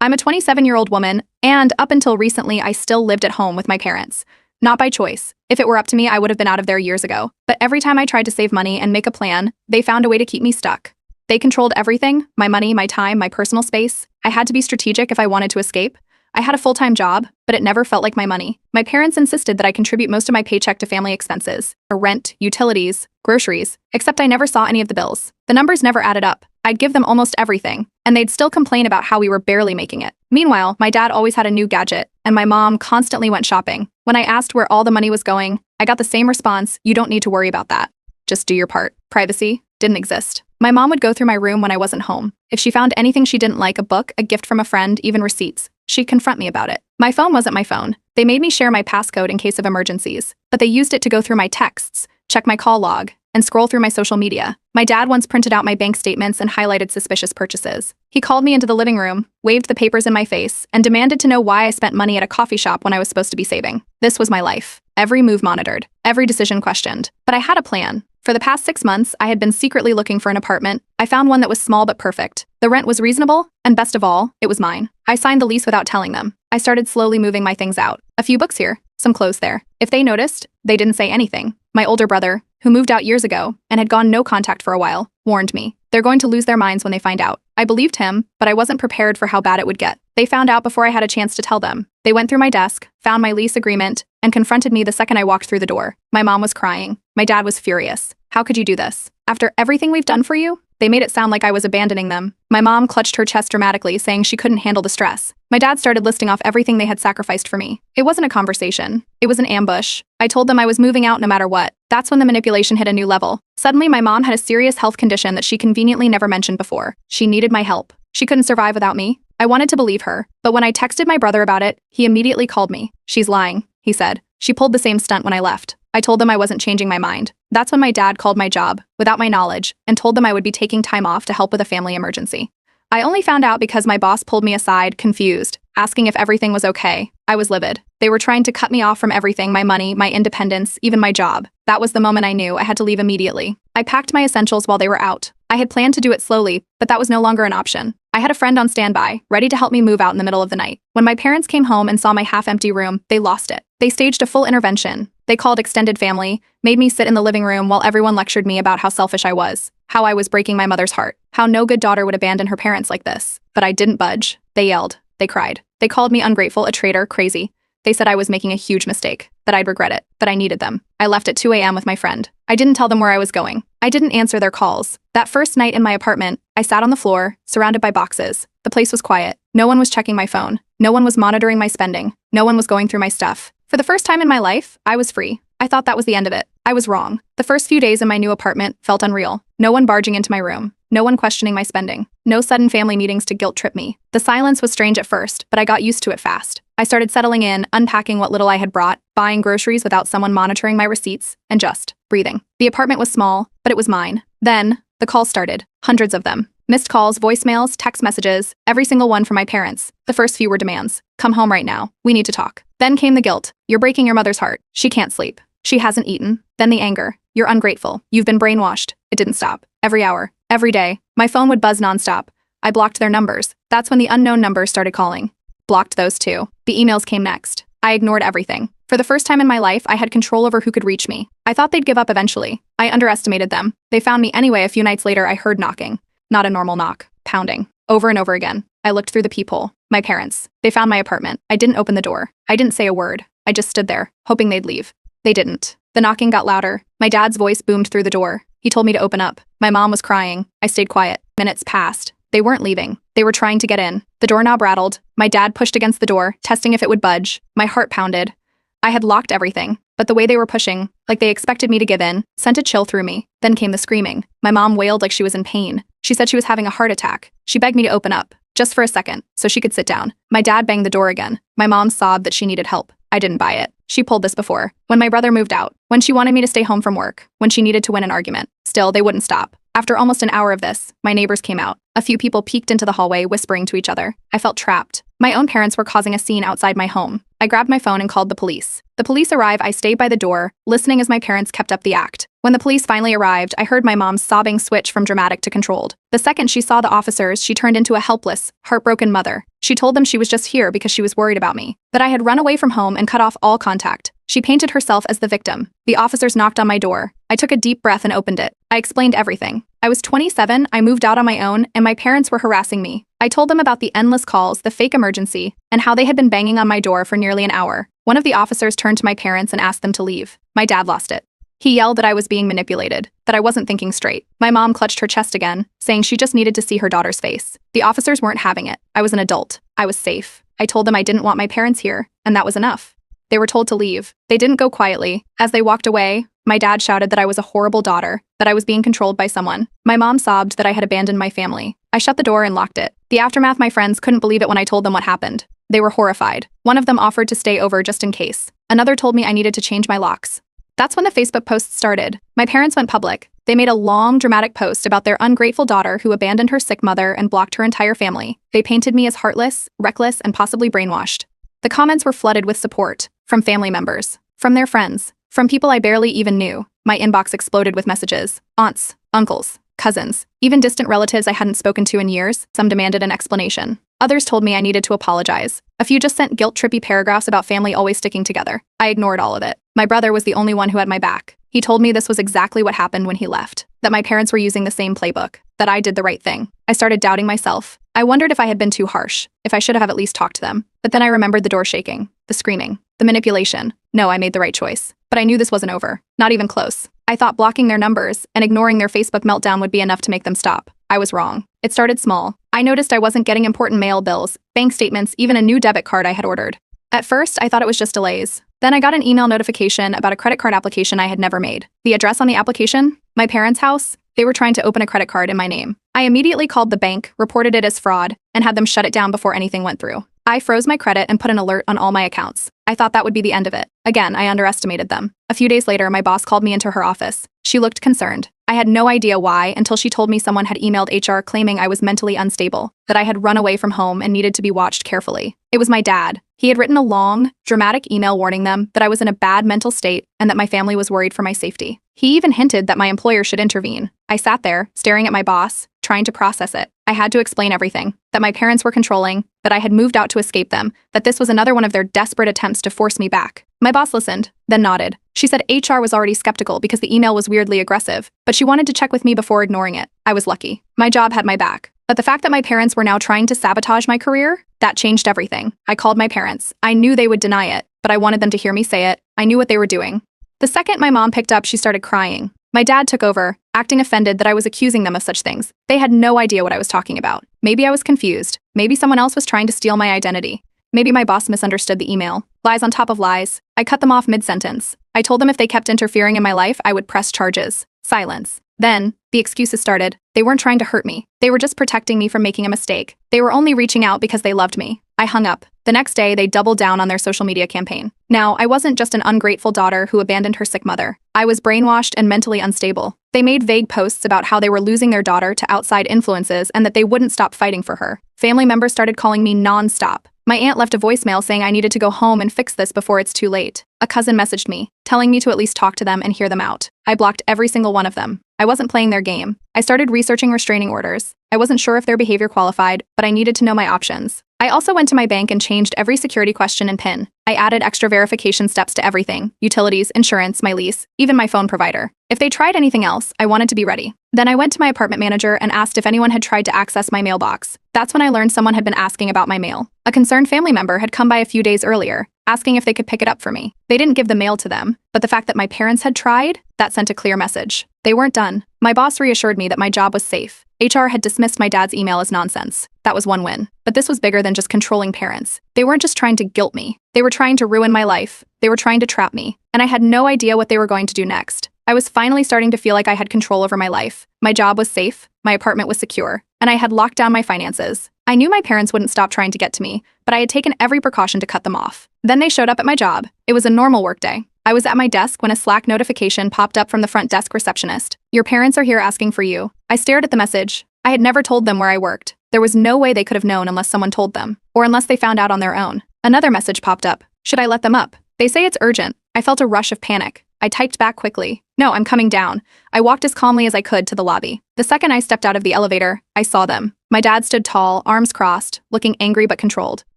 I'm a 27-year-old woman, and up until recently, I still lived at home with my parents. Not by choice. If it were up to me, I would have been out of there years ago. But every time I tried to save money and make a plan, they found a way to keep me stuck. They controlled everything: my money, my time, my personal space. I had to be strategic if I wanted to escape. I had a full-time job, but it never felt like my money. My parents insisted that I contribute most of my paycheck to family expenses, or rent, utilities, groceries, except I never saw any of the bills. The numbers never added up. I'd give them almost everything, and they'd still complain about how we were barely making it. Meanwhile, my dad always had a new gadget, and my mom constantly went shopping. When I asked where all the money was going, I got the same response: "You don't need to worry about that. Just do your part." Privacy didn't exist. My mom would go through my room when I wasn't home. If she found anything she didn't like, a book, a gift from a friend, even receipts, she'd confront me about it. My phone wasn't my phone. They made me share my passcode in case of emergencies, but they used it to go through my texts, check my call log, and scroll through my social media. My dad once printed out my bank statements and highlighted suspicious purchases. He called me into the living room, waved the papers in my face, and demanded to know why I spent money at a coffee shop when I was supposed to be saving. This was my life. Every move monitored, every decision questioned. But I had a plan. For the past 6 months, I had been secretly looking for an apartment. I found one that was small but perfect. The rent was reasonable, and best of all, it was mine. I signed the lease without telling them. I started slowly moving my things out. A few books here, some clothes there. If they noticed, they didn't say anything. My older brother, who moved out years ago and had gone no contact for a while, warned me. They're going to lose their minds when they find out. I believed him, but I wasn't prepared for how bad it would get. They found out before I had a chance to tell them. They went through my desk, found my lease agreement, and confronted me the second I walked through the door. My mom was crying. My dad was furious. "How could you do this? After everything we've done for you?" They made it sound like I was abandoning them. My mom clutched her chest dramatically, saying she couldn't handle the stress. My dad started listing off everything they had sacrificed for me. It wasn't a conversation. It was an ambush. I told them I was moving out no matter what. That's when the manipulation hit a new level. Suddenly, my mom had a serious health condition that she conveniently never mentioned before. She needed my help. She couldn't survive without me. I wanted to believe her, but when I texted my brother about it, he immediately called me. "She's lying," he said. "She pulled the same stunt when I left." I told them I wasn't changing my mind. That's when my dad called my job, without my knowledge, and told them I would be taking time off to help with a family emergency. I only found out because my boss pulled me aside, confused, asking if everything was okay. I was livid. They were trying to cut me off from everything: my money, my independence, even my job. That was the moment I knew I had to leave immediately. I packed my essentials while they were out. I had planned to do it slowly, but that was no longer an option. I had a friend on standby, ready to help me move out in the middle of the night. When my parents came home and saw my half-empty room, they lost it. They staged a full intervention. They called extended family, made me sit in the living room while everyone lectured me about how selfish I was, how I was breaking my mother's heart, how no good daughter would abandon her parents like this. But I didn't budge. They yelled. They cried. They called me ungrateful, a traitor, crazy. They said I was making a huge mistake, that I'd regret it, that I needed them. I left at 2 a.m. with my friend. I didn't tell them where I was going. I didn't answer their calls. That first night in my apartment, I sat on the floor, surrounded by boxes. The place was quiet. No one was checking my phone. No one was monitoring my spending. No one was going through my stuff. For the first time in my life, I was free. I thought that was the end of it. I was wrong. The first few days in my new apartment felt unreal. No one barging into my room. No one questioning my spending. No sudden family meetings to guilt trip me. The silence was strange at first, but I got used to it fast. I started settling in, unpacking what little I had brought, buying groceries without someone monitoring my receipts, and just breathing. The apartment was small, but it was mine. Then, the calls started. Hundreds of them. Missed calls, voicemails, text messages, every single one from my parents. The first few were demands. "Come home right now. We need to talk." Then came the guilt. "You're breaking your mother's heart. She can't sleep. She hasn't eaten." Then the anger. "You're ungrateful. You've been brainwashed." It didn't stop. Every hour, every day, my phone would buzz nonstop. I blocked their numbers. That's when the unknown numbers started calling. Blocked those too. The emails came next. I ignored everything. For the first time in my life, I had control over who could reach me. I thought they'd give up eventually. I underestimated them. They found me anyway. A few nights later, I heard knocking. Not a normal knock. Pounding. Over and over again. I looked through the peephole. My parents. They found my apartment. I didn't open the door. I didn't say a word. I just stood there, hoping they'd leave. They didn't. The knocking got louder. My dad's voice boomed through the door. He told me to open up. My mom was crying. I stayed quiet. Minutes passed. They weren't leaving. They were trying to get in. The doorknob rattled. My dad pushed against the door, testing if it would budge. My heart pounded. I had locked everything, but the way they were pushing, like they expected me to give in, sent a chill through me. Then came the screaming. My mom wailed like she was in pain. She said she was having a heart attack. She begged me to open up, just for a second, so she could sit down. My dad banged the door again. My mom sobbed that she needed help. I didn't buy it. She pulled this before. When my brother moved out. When she wanted me to stay home from work. When she needed to win an argument. Still, they wouldn't stop. After almost an hour of this, my neighbors came out. A few people peeked into the hallway, whispering to each other. I felt trapped. My own parents were causing a scene outside my home. I grabbed my phone and called the police. The police arrived. I stayed by the door, listening as my parents kept up the act. When the police finally arrived, I heard my mom's sobbing switch from dramatic to controlled. The second she saw the officers, she turned into a helpless, heartbroken mother. She told them she was just here because she was worried about me, that I had run away from home and cut off all contact. She painted herself as the victim. The officers knocked on my door. I took a deep breath and opened it. I explained everything. I was 27, I moved out on my own, and my parents were harassing me. I told them about the endless calls, the fake emergency, and how they had been banging on my door for nearly an hour. One of the officers turned to my parents and asked them to leave. My dad lost it. He yelled that I was being manipulated, that I wasn't thinking straight. My mom clutched her chest again, saying she just needed to see her daughter's face. The officers weren't having it. I was an adult. I was safe. I told them I didn't want my parents here, and that was enough. They were told to leave. They didn't go quietly. As they walked away, my dad shouted that I was a horrible daughter, that I was being controlled by someone. My mom sobbed that I had abandoned my family. I shut the door and locked it. The aftermath, my friends couldn't believe it when I told them what happened. They were horrified. One of them offered to stay over just in case. Another told me I needed to change my locks. That's when the Facebook posts started. My parents went public. They made a long, dramatic post about their ungrateful daughter who abandoned her sick mother and blocked her entire family. They painted me as heartless, reckless, and possibly brainwashed. The comments were flooded with support. From family members, from their friends, from people I barely even knew. My inbox exploded with messages. Aunts, uncles, cousins, even distant relatives I hadn't spoken to in years. Some demanded an explanation. Others told me I needed to apologize. A few just sent guilt-trippy paragraphs about family always sticking together. I ignored all of it. My brother was the only one who had my back. He told me this was exactly what happened when he left, that my parents were using the same playbook, that I did the right thing. I started doubting myself. I wondered if I had been too harsh, if I should have at least talked to them. But then I remembered the door shaking, the screaming, the manipulation. No, I made the right choice. But I knew this wasn't over. Not even close. I thought blocking their numbers and ignoring their Facebook meltdown would be enough to make them stop. I was wrong. It started small. I noticed I wasn't getting important mail bills, bank statements, even a new debit card I had ordered. At first, I thought it was just delays. Then I got an email notification about a credit card application I had never made. The address on the application? My parents' house? They were trying to open a credit card in my name. I immediately called the bank, reported it as fraud, and had them shut it down before anything went through. I froze my credit and put an alert on all my accounts. I thought that would be the end of it. Again, I underestimated them. A few days later, my boss called me into her office. She looked concerned. I had no idea why until she told me someone had emailed HR claiming I was mentally unstable, that I had run away from home and needed to be watched carefully. It was my dad. He had written a long, dramatic email warning them that I was in a bad mental state and that my family was worried for my safety. He even hinted that my employer should intervene. I sat there, staring at my boss, trying to process it. I had to explain everything, that my parents were controlling, that I had moved out to escape them, that this was another one of their desperate attempts to force me back. My boss listened, then nodded. She said HR was already skeptical because the email was weirdly aggressive, but she wanted to check with me before ignoring it. I was lucky. My job had my back. But the fact that my parents were now trying to sabotage my career, that changed everything. I called my parents. I knew they would deny it, but I wanted them to hear me say it. I knew what they were doing. The second my mom picked up, she started crying. My dad took over, acting offended that I was accusing them of such things. They had no idea what I was talking about. Maybe I was confused. Maybe someone else was trying to steal my identity. Maybe my boss misunderstood the email. Lies on top of lies. I cut them off mid-sentence. I told them if they kept interfering in my life, I would press charges. Silence. Then, the excuses started. They weren't trying to hurt me. They were just protecting me from making a mistake. They were only reaching out because they loved me. I hung up. The next day, they doubled down on their social media campaign. Now, I wasn't just an ungrateful daughter who abandoned her sick mother. I was brainwashed and mentally unstable. They made vague posts about how they were losing their daughter to outside influences and that they wouldn't stop fighting for her. Family members started calling me non-stop. My aunt left a voicemail saying I needed to go home and fix this before it's too late. A cousin messaged me, telling me to at least talk to them and hear them out. I blocked every single one of them. I wasn't playing their game. I started researching restraining orders. I wasn't sure if their behavior qualified, but I needed to know my options. I also went to my bank and changed every security question and PIN. I added extra verification steps to everything: utilities, insurance, my lease, even my phone provider. If they tried anything else, I wanted to be ready. Then I went to my apartment manager and asked if anyone had tried to access my mailbox. That's when I learned someone had been asking about my mail. A concerned family member had come by a few days earlier, asking if they could pick it up for me. They didn't give the mail to them, but the fact that my parents had tried, that sent a clear message. They weren't done. My boss reassured me that my job was safe. HR had dismissed my dad's email as nonsense. That was one win. But this was bigger than just controlling parents. They weren't just trying to guilt me. They were trying to ruin my life. They were trying to trap me. And I had no idea what they were going to do next. I was finally starting to feel like I had control over my life. My job was safe, my apartment was secure, and I had locked down my finances. I knew my parents wouldn't stop trying to get to me, but I had taken every precaution to cut them off. Then they showed up at my job. It was a normal workday. I was at my desk when a Slack notification popped up from the front desk receptionist. "Your parents are here asking for you." I stared at the message. I had never told them where I worked. There was no way they could have known unless someone told them, or unless they found out on their own. Another message popped up. Should I let them up? They say it's urgent. I felt a rush of panic. I typed back quickly. No, I'm coming down. I walked as calmly as I could to the lobby. The second I stepped out of the elevator, I saw them. My dad stood tall, arms crossed, looking angry but controlled.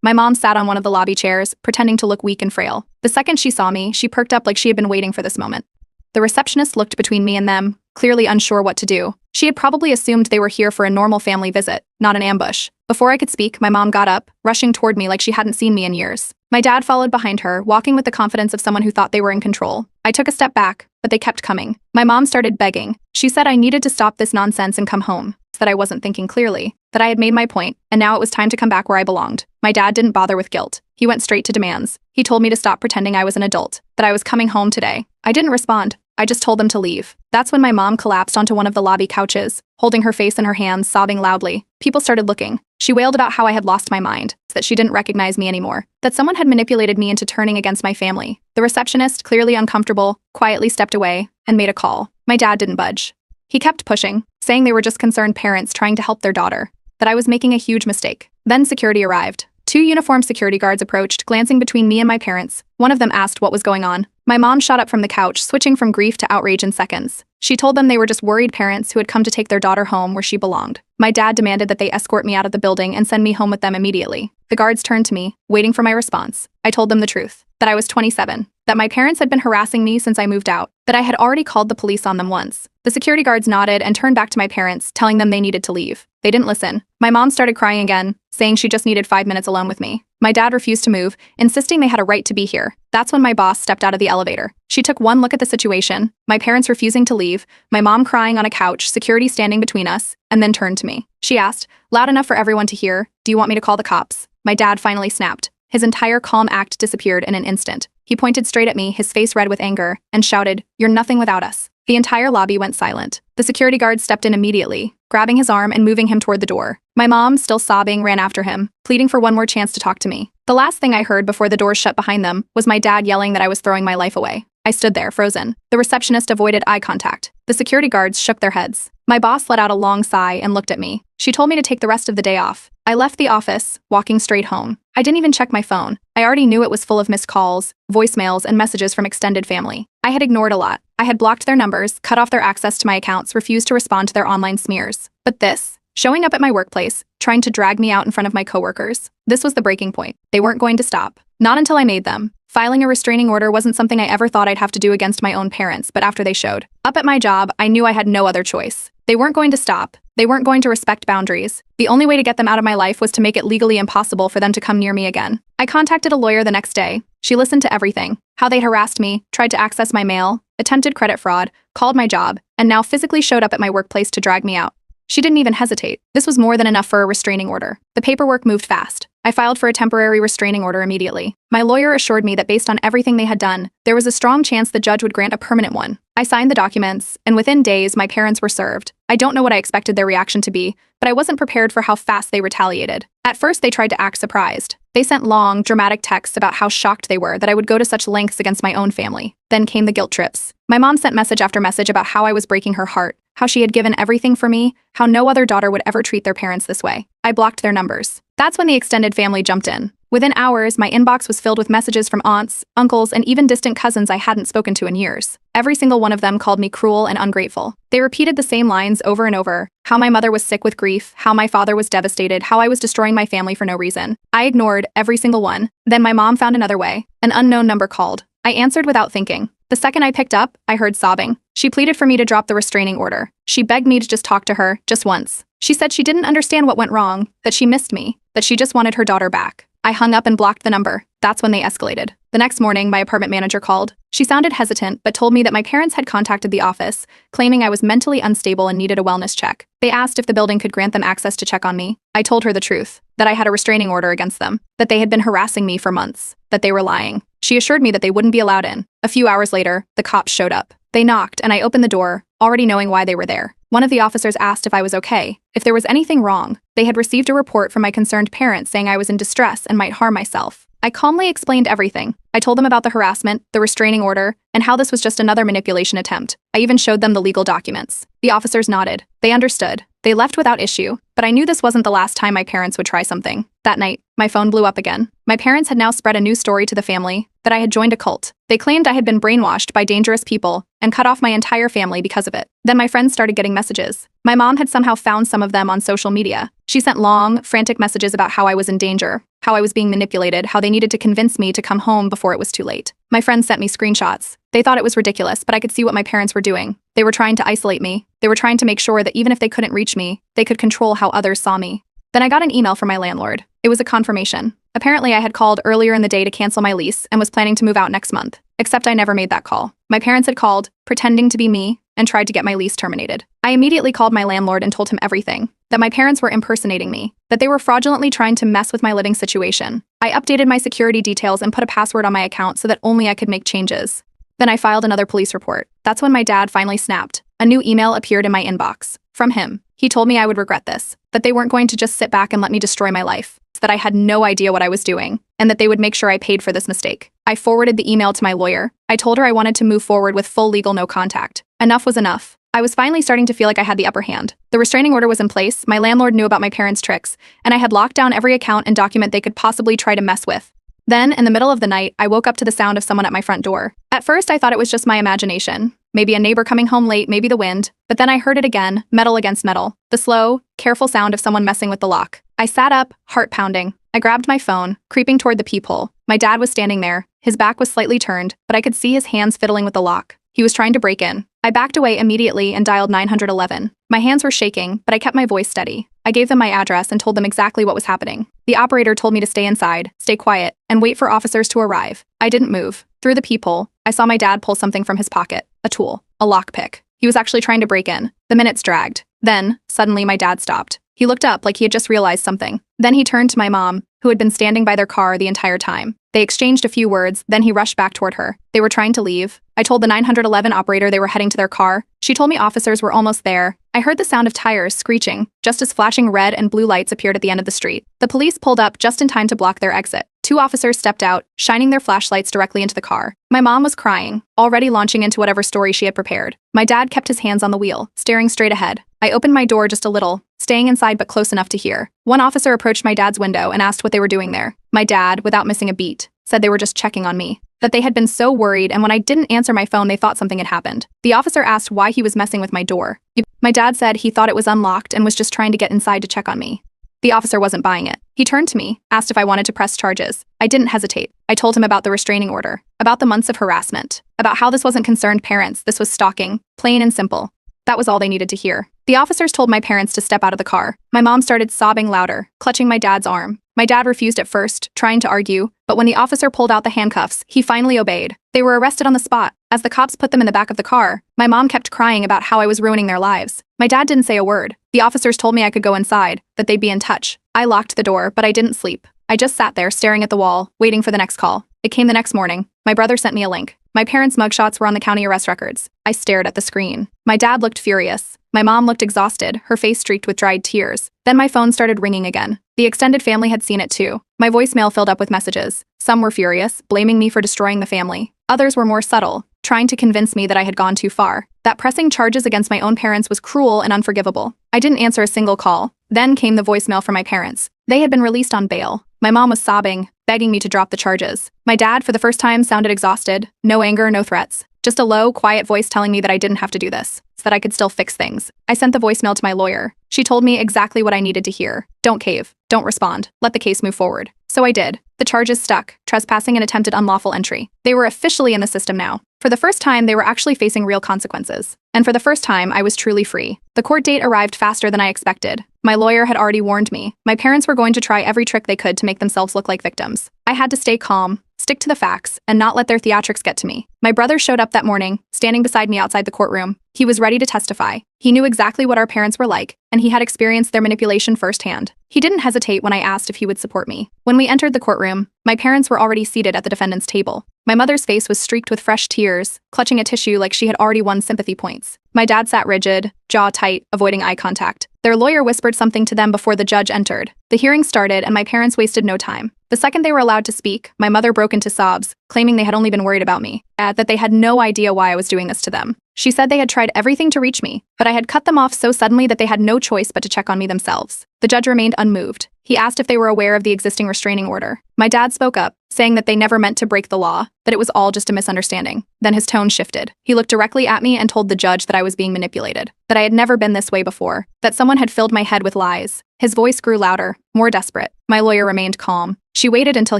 My mom sat on one of the lobby chairs, pretending to look weak and frail. The second she saw me, she perked up like she had been waiting for this moment. The receptionist looked between me and them, clearly unsure what to do. She had probably assumed they were here for a normal family visit, not an ambush. Before I could speak, my mom got up, rushing toward me like she hadn't seen me in years. My dad followed behind her, walking with the confidence of someone who thought they were in control. I took a step back, but they kept coming. My mom started begging. She said I needed to stop this nonsense and come home, that I wasn't thinking clearly, that I had made my point, and now it was time to come back where I belonged. My dad didn't bother with guilt. He went straight to demands. He told me to stop pretending I was an adult, that I was coming home today. I didn't respond. I just told them to leave. That's when my mom collapsed onto one of the lobby couches, holding her face in her hands, sobbing loudly. People started looking. She wailed about how I had lost my mind, that she didn't recognize me anymore, that someone had manipulated me into turning against my family. The receptionist, clearly uncomfortable, quietly stepped away and made a call. My dad didn't budge. He kept pushing, saying they were just concerned parents trying to help their daughter, that I was making a huge mistake. Then security arrived. 2 uniformed security guards approached, glancing between me and my parents. One of them asked what was going on. My mom shot up from the couch, switching from grief to outrage in seconds. She told them they were just worried parents who had come to take their daughter home where she belonged. My dad demanded that they escort me out of the building and send me home with them immediately. The guards turned to me, waiting for my response. I told them the truth, that I was 27, that my parents had been harassing me since I moved out, that I had already called the police on them once. The security guards nodded and turned back to my parents, telling them they needed to leave. They didn't listen. My mom started crying again, saying she just needed 5 minutes alone with me. My dad refused to move, insisting they had a right to be here. That's when my boss stepped out of the elevator. She took one look at the situation, my parents refusing to leave, my mom crying on a couch, security standing between us, and then turned to me. She asked, loud enough for everyone to hear, "Do you want me to call the cops?" My dad finally snapped. His entire calm act disappeared in an instant. He pointed straight at me, his face red with anger, and shouted, "You're nothing without us." The entire lobby went silent. The security guard stepped in immediately, grabbing his arm and moving him toward the door. My mom, still sobbing, ran after him, pleading for one more chance to talk to me. The last thing I heard before the doors shut behind them was my dad yelling that I was throwing my life away. I stood there, frozen. The receptionist avoided eye contact. The security guards shook their heads. My boss let out a long sigh and looked at me. She told me to take the rest of the day off. I left the office, walking straight home. I didn't even check my phone. I already knew it was full of missed calls, voicemails, and messages from extended family. I had ignored a lot. I had blocked their numbers, cut off their access to my accounts, refused to respond to their online smears. But this, showing up at my workplace, trying to drag me out in front of my coworkers, this was the breaking point. They weren't going to stop. Not until I made them. Filing a restraining order wasn't something I ever thought I'd have to do against my own parents, but after they showed up at my job, I knew I had no other choice. They weren't going to stop. They weren't going to respect boundaries. The only way to get them out of my life was to make it legally impossible for them to come near me again. I contacted a lawyer the next day. She listened to everything. How they harassed me, tried to access my mail, attempted credit fraud, called my job, and now physically showed up at my workplace to drag me out. She didn't even hesitate. This was more than enough for a restraining order. The paperwork moved fast. I filed for a temporary restraining order immediately. My lawyer assured me that based on everything they had done, there was a strong chance the judge would grant a permanent one. I signed the documents, and within days, my parents were served. I don't know what I expected their reaction to be, but I wasn't prepared for how fast they retaliated. At first, they tried to act surprised. They sent long, dramatic texts about how shocked they were that I would go to such lengths against my own family. Then came the guilt trips. My mom sent message after message about how I was breaking her heart, how she had given everything for me, how no other daughter would ever treat their parents this way. I blocked their numbers. That's when the extended family jumped in. Within hours, my inbox was filled with messages from aunts, uncles, and even distant cousins I hadn't spoken to in years. Every single one of them called me cruel and ungrateful. They repeated the same lines over and over, how my mother was sick with grief, how my father was devastated, how I was destroying my family for no reason. I ignored every single one. Then my mom found another way. An unknown number called. I answered without thinking. The second I picked up, I heard sobbing. She pleaded for me to drop the restraining order. She begged me to just talk to her, just once. She said she didn't understand what went wrong, that she missed me, that she just wanted her daughter back. I hung up and blocked the number. That's when they escalated. The next morning, my apartment manager called. She sounded hesitant, but told me that my parents had contacted the office, claiming I was mentally unstable and needed a wellness check. They asked if the building could grant them access to check on me. I told her the truth, that I had a restraining order against them, that they had been harassing me for months, that they were lying. She assured me that they wouldn't be allowed in. A few hours later, the cops showed up. They knocked, and I opened the door, already knowing why they were there. One of the officers asked if I was okay, if there was anything wrong. They had received a report from my concerned parents saying I was in distress and might harm myself. I calmly explained everything. I told them about the harassment, the restraining order, and how this was just another manipulation attempt. I even showed them the legal documents. The officers nodded. They understood. They left without issue, but I knew this wasn't the last time my parents would try something. That night, my phone blew up again. My parents had now spread a new story to the family that I had joined a cult. They claimed I had been brainwashed by dangerous people and cut off my entire family because of it. Then my friends started getting messages. My mom had somehow found some of them on social media. She sent long, frantic messages about how I was in danger, how I was being manipulated, how they needed to convince me to come home before it was too late. My friends sent me screenshots. They thought it was ridiculous, but I could see what my parents were doing. They were trying to isolate me. They were trying to make sure that even if they couldn't reach me, they could control how others saw me. Then I got an email from my landlord. It was a confirmation. Apparently, I had called earlier in the day to cancel my lease and was planning to move out next month, except I never made that call. My parents had called, pretending to be me, and tried to get my lease terminated. I immediately called my landlord and told him everything, that my parents were impersonating me, that they were fraudulently trying to mess with my living situation. I updated my security details and put a password on my account so that only I could make changes. Then I filed another police report. That's when my dad finally snapped. A new email appeared in my inbox. From him. He told me I would regret this, that they weren't going to just sit back and let me destroy my life, that I had no idea what I was doing, and that they would make sure I paid for this mistake. I forwarded the email to my lawyer. I told her I wanted to move forward with full legal no contact. Enough was enough. I was finally starting to feel like I had the upper hand. The restraining order was in place, my landlord knew about my parents' tricks, and I had locked down every account and document they could possibly try to mess with. Then, in the middle of the night, I woke up to the sound of someone at my front door. At first, I thought it was just my imagination. Maybe a neighbor coming home late, maybe the wind. But then I heard it again, metal against metal. The slow, careful sound of someone messing with the lock. I sat up, heart pounding. I grabbed my phone, creeping toward the peephole. My dad was standing there. His back was slightly turned, but I could see his hands fiddling with the lock. He was trying to break in. I backed away immediately and dialed 911. My hands were shaking, but I kept my voice steady. I gave them my address and told them exactly what was happening. The operator told me to stay inside, stay quiet, and wait for officers to arrive. I didn't move. Through the peephole, I saw my dad pull something from his pocket, a tool, a lockpick. He was actually trying to break in. The minutes dragged. Then, suddenly my dad stopped. He looked up like he had just realized something. Then he turned to my mom, who had been standing by their car the entire time. They exchanged a few words, then he rushed back toward her. They were trying to leave. I told the 911 operator they were heading to their car. She told me officers were almost there. I heard the sound of tires screeching, just as flashing red and blue lights appeared at the end of the street. The police pulled up just in time to block their exit. Two officers stepped out, shining their flashlights directly into the car. My mom was crying, already launching into whatever story she had prepared. My dad kept his hands on the wheel, staring straight ahead. I opened my door just a little, staying inside but close enough to hear. One officer approached my dad's window and asked what they were doing there. My dad, without missing a beat, said they were just checking on me, that they had been so worried, and when I didn't answer my phone they thought something had happened. The officer asked why he was messing with my door. My dad said he thought it was unlocked and was just trying to get inside to check on me. The officer wasn't buying it. He turned to me, asked if I wanted to press charges. I didn't hesitate. I told him about the restraining order, about the months of harassment, about how this wasn't concerned parents, this was stalking, plain and simple. That was all they needed to hear. The officers told my parents to step out of the car. My mom started sobbing louder, clutching my dad's arm. My dad refused at first, trying to argue, but when the officer pulled out the handcuffs, he finally obeyed. They were arrested on the spot. As the cops put them in the back of the car, my mom kept crying about how I was ruining their lives. My dad didn't say a word. The officers told me I could go inside, that they'd be in touch. I locked the door, but I didn't sleep. I just sat there staring at the wall, waiting for the next call. It came the next morning. My brother sent me a link. My parents' mugshots were on the county arrest records. I stared at the screen. My dad looked furious. My mom looked exhausted, her face streaked with dried tears. Then my phone started ringing again. The extended family had seen it too. My voicemail filled up with messages. Some were furious, blaming me for destroying the family. Others were more subtle, trying to convince me that I had gone too far, that pressing charges against my own parents was cruel and unforgivable. I didn't answer a single call. Then came the voicemail from my parents. They had been released on bail. My mom was sobbing, begging me to drop the charges. My dad, for the first time, sounded exhausted. No anger, no threats. Just a low, quiet voice telling me that I didn't have to do this, so that I could still fix things. I sent the voicemail to my lawyer. She told me exactly what I needed to hear. Don't cave. Don't respond. Let the case move forward. So I did. The charges stuck: trespassing and attempted unlawful entry. They were officially in the system now. For the first time, they were actually facing real consequences. And for the first time, I was truly free. The court date arrived faster than I expected. My lawyer had already warned me. My parents were going to try every trick they could to make themselves look like victims. I had to stay calm, stick to the facts, and not let their theatrics get to me. My brother showed up that morning, standing beside me outside the courtroom. He was ready to testify. He knew exactly what our parents were like, and he had experienced their manipulation firsthand. He didn't hesitate when I asked if he would support me. When we entered the courtroom, my parents were already seated at the defendant's table. My mother's face was streaked with fresh tears, clutching a tissue like she had already won sympathy points. My dad sat rigid, jaw tight, avoiding eye contact. Their lawyer whispered something to them before the judge entered. The hearing started, and my parents wasted no time. The second they were allowed to speak, my mother broke into sobs, claiming they had only been worried about me, that they had no idea why I was doing this to them. She said they had tried everything to reach me, but I had cut them off so suddenly that they had no choice but to check on me themselves. The judge remained unmoved. He asked if they were aware of the existing restraining order. My dad spoke up, saying that they never meant to break the law, that it was all just a misunderstanding. Then his tone shifted. He looked directly at me and told the judge that I was being manipulated, that I had never been this way before, that someone had filled my head with lies. His voice grew louder, more desperate. My lawyer remained calm. She waited until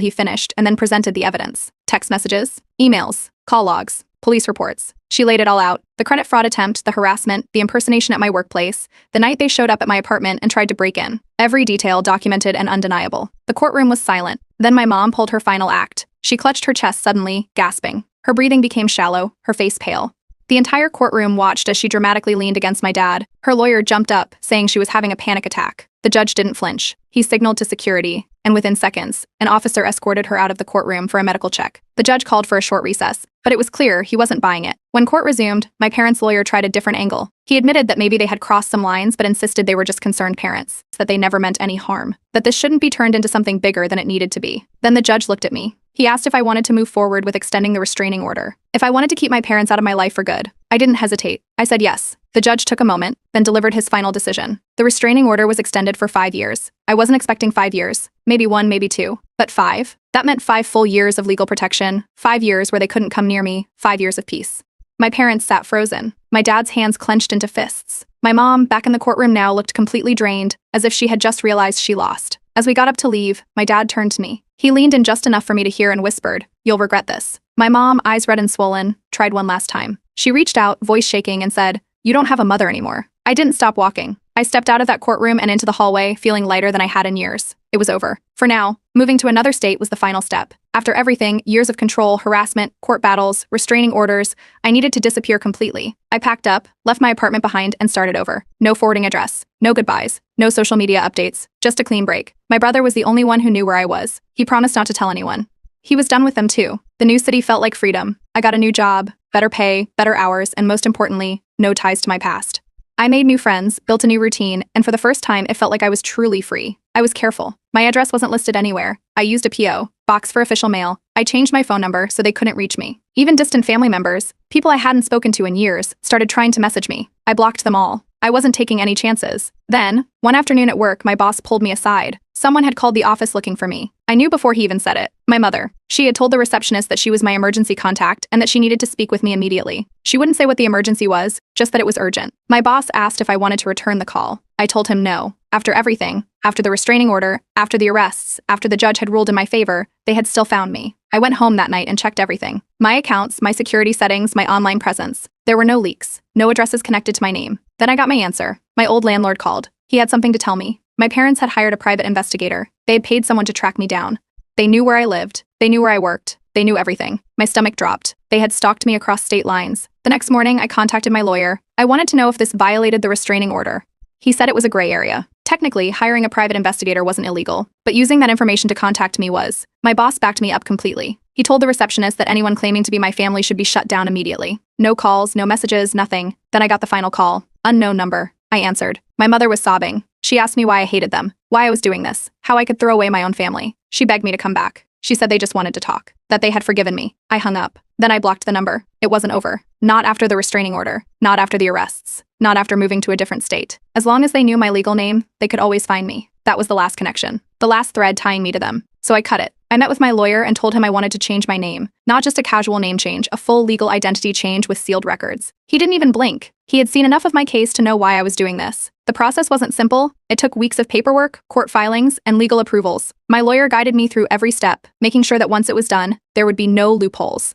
he finished and then presented the evidence. Text messages, emails, call logs, police reports. She laid it all out. The credit fraud attempt, the harassment, the impersonation at my workplace, the night they showed up at my apartment and tried to break in. Every detail documented and undeniable. The courtroom was silent. Then my mom pulled her final act. She clutched her chest suddenly, gasping. Her breathing became shallow, her face pale. The entire courtroom watched as she dramatically leaned against my dad. Her lawyer jumped up, saying she was having a panic attack. The judge didn't flinch. He signaled to security, and within seconds, an officer escorted her out of the courtroom for a medical check. The judge called for a short recess, but it was clear he wasn't buying it. When court resumed, my parents' lawyer tried a different angle. He admitted that maybe they had crossed some lines, but insisted they were just concerned parents, that they never meant any harm, that this shouldn't be turned into something bigger than it needed to be. Then the judge looked at me. He asked if I wanted to move forward with extending the restraining order, if I wanted to keep my parents out of my life for good. I didn't hesitate. I said yes. The judge took a moment, then delivered his final decision. The restraining order was extended for 5 years. I wasn't expecting 5 years. Maybe 1, maybe 2. But 5? That meant 5 full years of legal protection, 5 years where they couldn't come near me, 5 years of peace. My parents sat frozen. My dad's hands clenched into fists. My mom, back in the courtroom now, looked completely drained, as if she had just realized she lost. As we got up to leave, my dad turned to me. He leaned in just enough for me to hear and whispered, "You'll regret this." My mom, eyes red and swollen, tried one last time. She reached out, voice shaking, and said, "You don't have a mother anymore." I didn't stop walking. I stepped out of that courtroom and into the hallway, feeling lighter than I had in years. It was over. For now, moving to another state was the final step. After everything, years of control, harassment, court battles, restraining orders, I needed to disappear completely. I packed up, left my apartment behind, and started over. No forwarding address, no goodbyes, no social media updates, just a clean break. My brother was the only one who knew where I was. He promised not to tell anyone. He was done with them too. The new city felt like freedom. I got a new job, better pay, better hours, and most importantly, no ties to my past. I made new friends, built a new routine, and for the first time, it felt like I was truly free. I was careful. My address wasn't listed anywhere. I used a P.O. box for official mail. I changed my phone number so they couldn't reach me. Even distant family members, people I hadn't spoken to in years, started trying to message me. I blocked them all. I wasn't taking any chances. Then, one afternoon at work, my boss pulled me aside. Someone had called the office looking for me. I knew before he even said it. My mother. She had told the receptionist that she was my emergency contact and that she needed to speak with me immediately. She wouldn't say what the emergency was, just that it was urgent. My boss asked if I wanted to return the call. I told him no. After everything, after the restraining order, after the arrests, after the judge had ruled in my favor, they had still found me. I went home that night and checked everything. My accounts, my security settings, my online presence. There were no leaks, no addresses connected to my name. Then I got my answer. My old landlord called. He had something to tell me. My parents had hired a private investigator. They had paid someone to track me down. They knew where I lived. They knew where I worked. They knew everything. My stomach dropped. They had stalked me across state lines. The next morning, I contacted my lawyer. I wanted to know if this violated the restraining order. He said it was a gray area. Technically, hiring a private investigator wasn't illegal, but using that information to contact me was. My boss backed me up completely. He told the receptionist that anyone claiming to be my family should be shut down immediately. No calls, no messages, nothing. Then I got the final call. Unknown number. I answered. My mother was sobbing. She asked me why I hated them, why I was doing this, how I could throw away my own family. She begged me to come back. She said they just wanted to talk, that they had forgiven me. I hung up. Then I blocked the number. It wasn't over. Not after the restraining order. Not after the arrests. Not after moving to a different state. As long as they knew my legal name, they could always find me. That was the last connection. The last thread tying me to them. So I cut it. I met with my lawyer and told him I wanted to change my name. Not just a casual name change, a full legal identity change with sealed records. He didn't even blink. He had seen enough of my case to know why I was doing this. The process wasn't simple. It took weeks of paperwork, court filings, and legal approvals. My lawyer guided me through every step, making sure that once it was done, there would be no loopholes.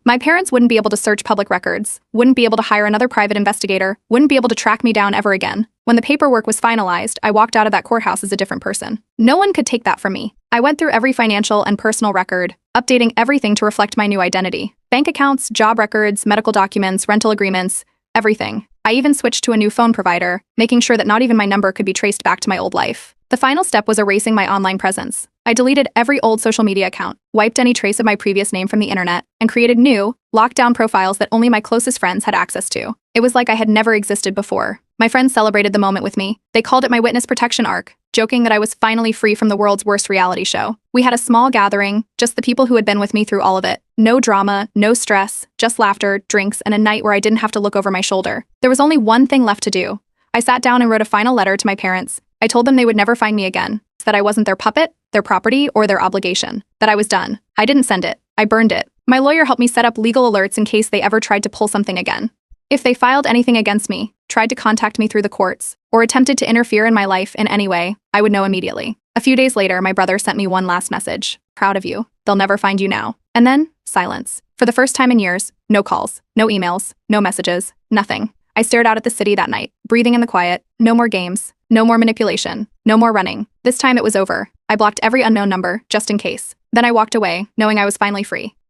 My parents wouldn't be able to search public records, wouldn't be able to hire another private investigator, wouldn't be able to track me down ever again. When the paperwork was finalized, I walked out of that courthouse as a different person. No one could take that from me. I went through every financial and personal record, updating everything to reflect my new identity. Bank accounts, job records, medical documents, rental agreements, everything. I even switched to a new phone provider, making sure that not even my number could be traced back to my old life. The final step was erasing my online presence. I deleted every old social media account, wiped any trace of my previous name from the internet, and created new, locked-down profiles that only my closest friends had access to. It was like I had never existed before. My friends celebrated the moment with me. They called it my witness protection arc, joking that I was finally free from the world's worst reality show. We had a small gathering, just the people who had been with me through all of it. No drama, no stress, just laughter, drinks, and a night where I didn't have to look over my shoulder. There was only one thing left to do. I sat down and wrote a final letter to my parents. I told them they would never find me again, that I wasn't their puppet, their property, or their obligation, that I was done. I didn't send it. I burned it. My lawyer helped me set up legal alerts in case they ever tried to pull something again. If they filed anything against me, tried to contact me through the courts, or attempted to interfere in my life in any way, I would know immediately. A few days later, my brother sent me one last message. Proud of you. They'll never find you now. And then, silence. For the first time in years, no calls, no emails, no messages, nothing. I stared out at the city that night, breathing in the quiet. No more games, no more manipulation, no more running. This time it was over. I blocked every unknown number, just in case. Then I walked away, knowing I was finally free.